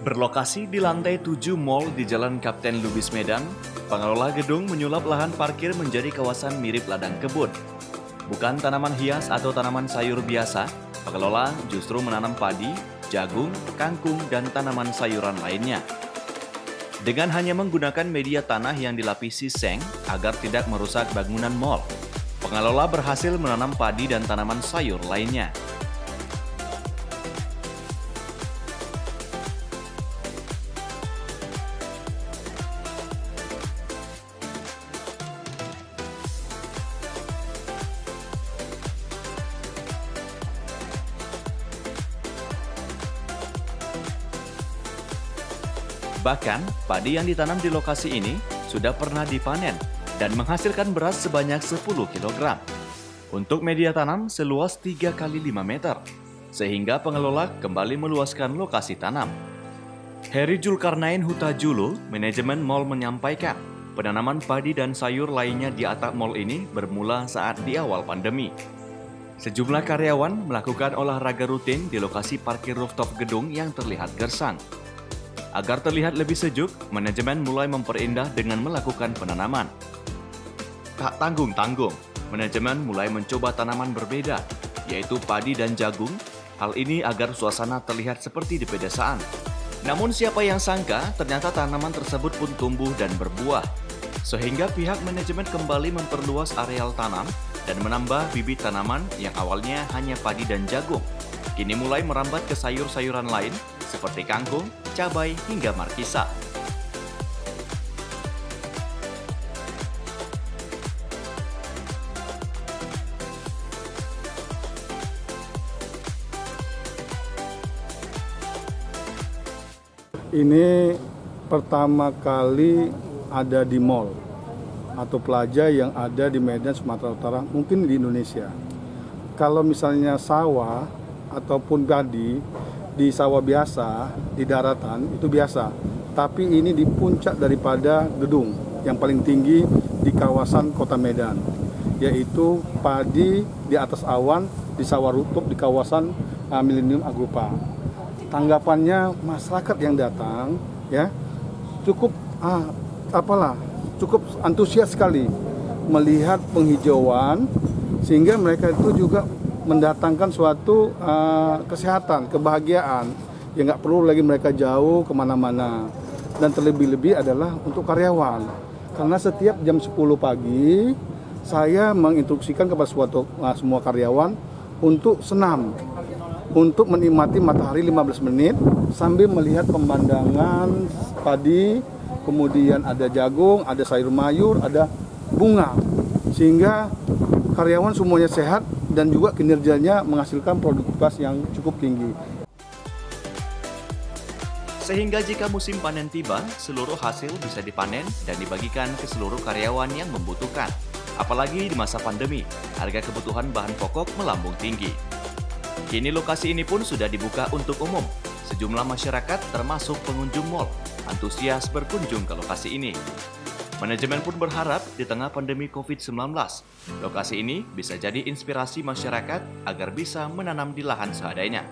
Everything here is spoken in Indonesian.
Berlokasi di lantai 7 Mall di Jalan Kapten Lubis Medan, pengelola gedung menyulap lahan parkir menjadi kawasan mirip ladang kebun. Bukan tanaman hias atau tanaman sayur biasa, pengelola justru menanam padi, jagung, kangkung, dan tanaman sayuran lainnya. Dengan hanya menggunakan media tanah yang dilapisi seng agar tidak merusak bangunan mall, pengelola berhasil menanam padi dan tanaman sayur lainnya. Bahkan, padi yang ditanam di lokasi ini sudah pernah dipanen dan menghasilkan beras sebanyak 10 kg. Untuk media tanam seluas 3 kali 5 meter, sehingga pengelola kembali meluaskan lokasi tanam. Heri Julkarnain Huta-Julu, manajemen mall menyampaikan, penanaman padi dan sayur lainnya di atap mall ini bermula saat di awal pandemi. Sejumlah karyawan melakukan olahraga rutin di lokasi parkir rooftop gedung yang terlihat gersang. Agar terlihat lebih sejuk, manajemen mulai memperindah dengan melakukan penanaman. Tak tanggung-tanggung, manajemen mulai mencoba tanaman berbeda, yaitu padi dan jagung. Hal ini agar suasana terlihat seperti di pedesaan. Namun siapa yang sangka, ternyata tanaman tersebut pun tumbuh dan berbuah. Sehingga pihak manajemen kembali memperluas areal tanam dan menambah bibit tanaman yang awalnya hanya padi dan jagung. Kini mulai merambat ke sayur-sayuran lain seperti kangkung, cabai, hingga markisa. Ini pertama kali ada di mall atau plaza yang ada di Medan, Sumatera Utara, mungkin di Indonesia. Kalau misalnya sawah ataupun padi di sawah biasa, di daratan itu biasa. Tapi ini di puncak daripada gedung yang paling tinggi di kawasan Kota Medan, yaitu padi di atas awan di sawah rooftop di kawasan Millennium Agrupa. Tanggapannya masyarakat yang datang ya cukup cukup antusias sekali melihat penghijauan, sehingga mereka itu juga mendatangkan suatu kesehatan, kebahagiaan yang nggak perlu lagi mereka jauh kemana-mana. Dan terlebih-lebih adalah untuk karyawan, karena setiap jam 10 pagi saya menginstruksikan kepada semua karyawan untuk senam, untuk menikmati matahari 15 menit sambil melihat pemandangan padi, kemudian ada jagung, ada sayur mayur, ada bunga, sehingga karyawan semuanya sehat dan juga kinerjanya menghasilkan produktivitas yang cukup tinggi. Sehingga jika musim panen tiba, seluruh hasil bisa dipanen dan dibagikan ke seluruh karyawan yang membutuhkan. Apalagi di masa pandemi, harga kebutuhan bahan pokok melambung tinggi. Kini lokasi ini pun sudah dibuka untuk umum. Sejumlah masyarakat termasuk pengunjung mal antusias berkunjung ke lokasi ini. Manajemen pun berharap di tengah pandemi COVID-19, lokasi ini bisa jadi inspirasi masyarakat agar bisa menanam di lahan seadanya.